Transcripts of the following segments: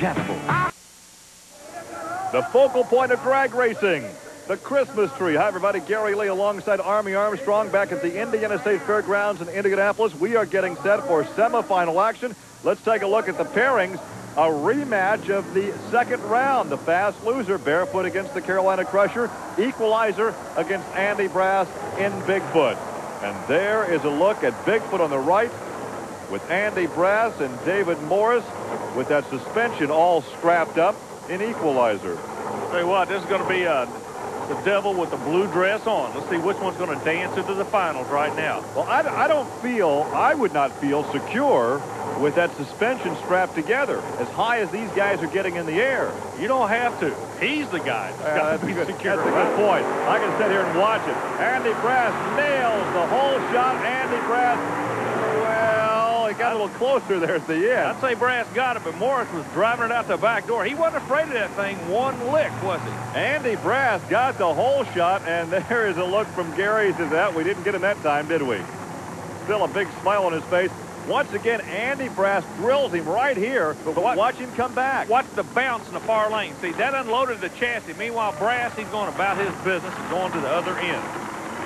unforgettable. The focal point of drag racing, the Christmas tree. Hi, everybody. Gary Lee alongside Army Armstrong back at the Indiana State Fairgrounds in Indianapolis. We are getting set for semifinal action. Let's take a look at the pairings. A rematch of the second round. The fast loser, Barefoot against the Carolina Crusher. Equalizer against Andy Brass in Bigfoot. And there is a look at Bigfoot on the right with Andy Brass and David Morris with that suspension all strapped up in Equalizer. Tell you what, this is going to be the devil with the blue dress on. Let's see which one's going to dance into the finals right now. Well, I would not feel secure with that suspension strapped together as high as these guys are getting in the air. You don't have to. He's the guy that's got to be secure. That's a good point. I can sit here and watch it. Andy Brass nails the whole shot. Andy Brass, well, he got a little closer there at the end. I'd say Brass got it, but Morris was driving it out the back door. He wasn't afraid of that thing one lick, was he? Andy Brass got the whole shot, and there is a look from Gary. He says, that we didn't get him that time, did we? Still a big smile on his face. Once again, Andy Brass drills him right here, but watch him come back. Watch the bounce in the far lane. See, that unloaded the chassis. Meanwhile, Brass, he's going about his business and going to the other end.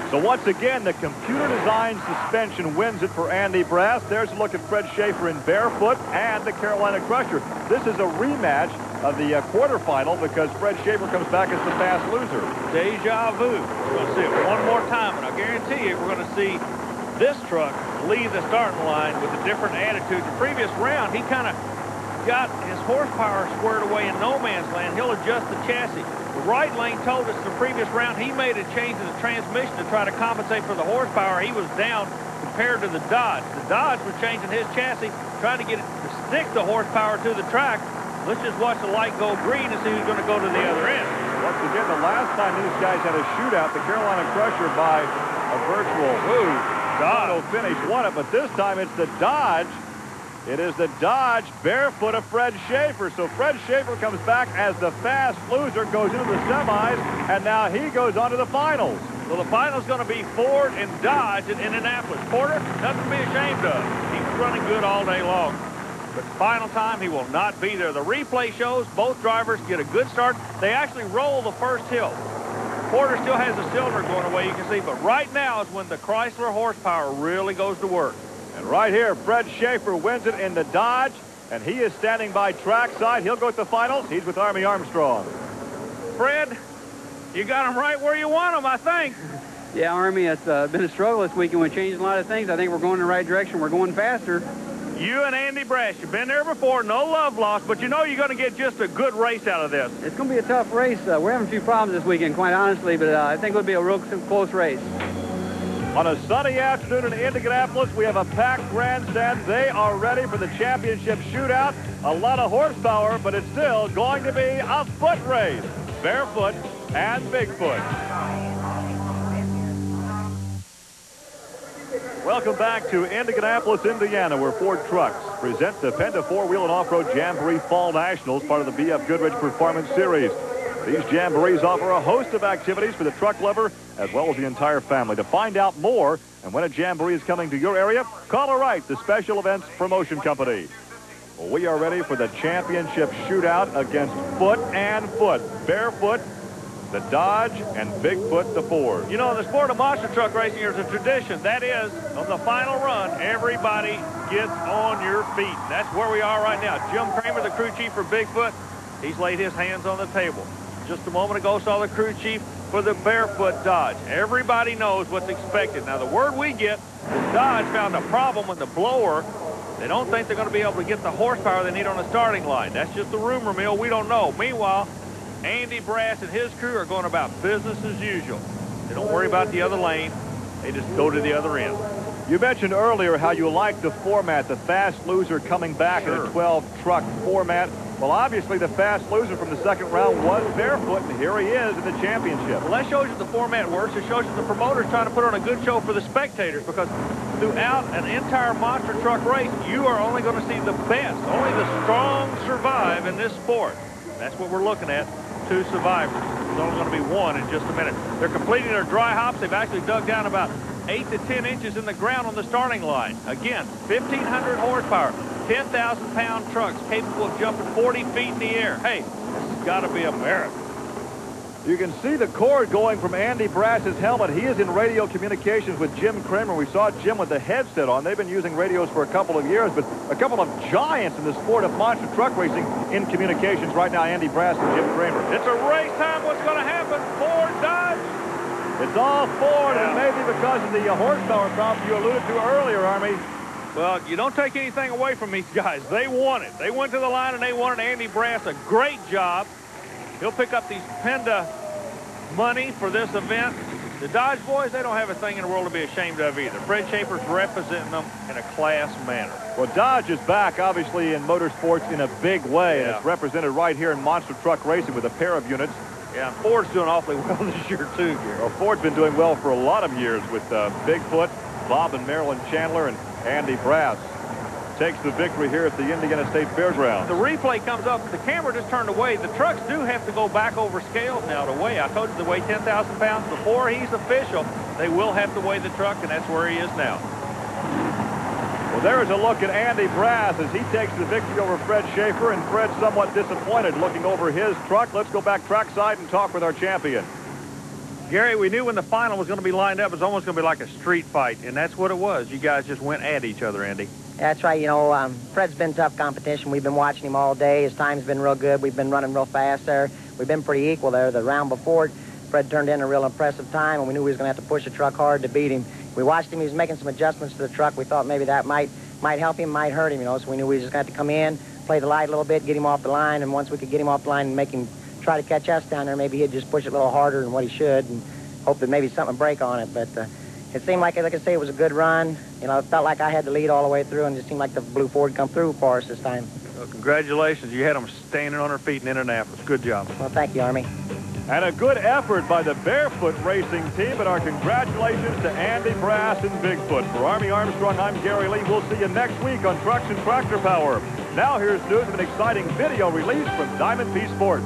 So once again, the computer-designed suspension wins it for Andy Brass. There's a look at Fred Schaefer in Barefoot and the Carolina Crusher. This is a rematch of the quarterfinal because Fred Schaefer comes back as the fast loser. Deja vu. We're going to see it one more time, and I guarantee you we're going to see this truck leave the starting line with a different attitude. The previous round, he kind of got his horsepower squared away in no man's land. He'll adjust the chassis. The right lane told us the previous round he made a change in the transmission to try to compensate for the horsepower he was down compared to the Dodge. The Dodge was changing his chassis, trying to get it to stick the horsepower to the track. Let's just watch the light go green and see who's going to go to the other end. Once again, the last time these guys had a shootout, the Carolina Crusher by a virtual Dodge finish won it, but this time it's the Dodge. It is the Dodge Barefoot of Fred Schaefer. So Fred Schaefer comes back as the fast loser, goes into the semis, and now he goes on to the finals. Well, the final's going to be Ford and Dodge in Indianapolis. Porter, nothing to be ashamed of. He's running good all day long. But final time, he will not be there. The replay shows both drivers get a good start. They actually roll the first hill. Porter still has a cylinder going away, you can see, but right now is when the Chrysler horsepower really goes to work. And right here, Fred Schaefer wins it in the Dodge, and he is standing by trackside. He'll go to the finals. He's with Army Armstrong. Fred, you got him right where you want him, I think. Yeah, Army, it's been a struggle this weekend. We've changed a lot of things. I think we're going in the right direction. We're going faster. You and Andy Brass, you've been there before, no love lost, but you know you're going to get just a good race out of this. It's going to be a tough race. We're having a few problems this weekend, quite honestly, but I think it'll be a real close race. On a sunny afternoon in Indianapolis, we have a packed grandstand. They are ready for the championship shootout. A lot of horsepower, but it's still going to be a foot race. Barefoot and Bigfoot. Welcome back to Indianapolis, Indiana, where Ford Trucks present the Penda four-wheel and off-road Jamboree Fall Nationals, part of the BF Goodrich Performance Series. These Jamborees offer a host of activities for the truck lover as well as the entire family. To find out more and when a Jamboree is coming to your area, call or write the Special Events Promotion Company. Well, we are ready for the championship shootout against foot and foot. Barefoot, the Dodge, and Bigfoot, the Ford. You know, in the sport of monster truck racing, there's a tradition. That is, on the final run, everybody gets on your feet. That's where we are right now. Jim Kramer, the crew chief for Bigfoot, he's laid his hands on the table. Just a moment ago, saw the crew chief for the Barefoot Dodge. Everybody knows what's expected. Now, the word we get is Dodge found a problem with the blower. They don't think they're going to be able to get the horsepower they need on the starting line. That's just the rumor mill. We don't know. Meanwhile, Andy Brass and his crew are going about business as usual. They don't worry about the other lane. They just go to the other end. You mentioned earlier how you like the format, the fast loser coming back in a 12-truck format. Well, obviously, the fast loser from the second round was Barefoot, and here he is in the championship. Well, that shows you the format works. It shows you the promoters trying to put on a good show for the spectators, because throughout an entire monster truck race, you are only going to see the best. Only the strong survive in this sport. That's what we're looking at. 2 survivors. There's only going to be 1 in just a minute. They're completing their dry hops. They've actually dug down about 8 to 10 inches in the ground on the starting line. Again, 1,500 horsepower. 10,000-pound trucks capable of jumping 40 feet in the air. Hey, this has got to be America. You can see the cord going from Andy Brass's helmet. He is in radio communications with Jim Kramer. We saw Jim with the headset on. They've been using radios for a couple of years, but a couple of giants in the sport of monster truck racing in communications right now, Andy Brass and Jim Kramer. It's a race time. What's going to happen? Ford, Dodge? It's all Ford, and maybe because of the horsepower problem you alluded to earlier, Army. Well, you don't take anything away from these guys. They won it. They went to the line, and they wanted Andy Brass a great job. He'll pick up these Penda money for this event. The Dodge boys, they don't have a thing in the world to be ashamed of either. Fred Schaefer's representing them in a class manner. Well, Dodge is back, obviously, in motorsports in a big way, and it's represented right here in monster truck racing with a pair of units. Yeah, Ford's doing awfully well this year, too, Gary. Well, Ford's been doing well for a lot of years with Bigfoot, Bob and Marilyn Chandler, and Andy Brass takes the victory here at the Indiana State Fairgrounds. The replay comes up. The camera just turned away. The trucks do have to go back over scales now to weigh. I told you to weigh 10,000 pounds before he's official. They will have to weigh the truck, and that's where he is now. Well, there's a look at Andy Brass as he takes the victory over Fred Schaefer, and Fred's somewhat disappointed looking over his truck. Let's go back trackside and talk with our champion. Gary, we knew when the final was going to be lined up, it was almost going to be like a street fight, and that's what it was. You guys just went at each other, Andy. That's right. You know, Fred's been tough competition. We've been watching him all day. His time's been real good. We've been running real fast there. We've been pretty equal there. The round before, Fred turned in a real impressive time, and we knew we was going to have to push the truck hard to beat him. We watched him. He was making some adjustments to the truck. We thought maybe that might help him, might hurt him, you know, so we knew we just got to come in, play the light a little bit, get him off the line, and once we could get him off the line and make him try to catch us down there, maybe he'd just push it a little harder than what he should and hope that maybe something would break on it. But it seemed like I say, it was a good run. You know, it felt like I had the lead all the way through, and it seemed like the Blue Ford come through for us this time. Well, congratulations. You had them standing on their feet in Indianapolis. Good job. Well, thank you, Army. And a good effort by the Barefoot Racing team, and our congratulations to Andy Brass and Bigfoot. For Army Armstrong, I'm Gary Lee. We'll see you next week on Trucks and Tractor Power. Now here's news of an exciting video release from Diamond P Sports.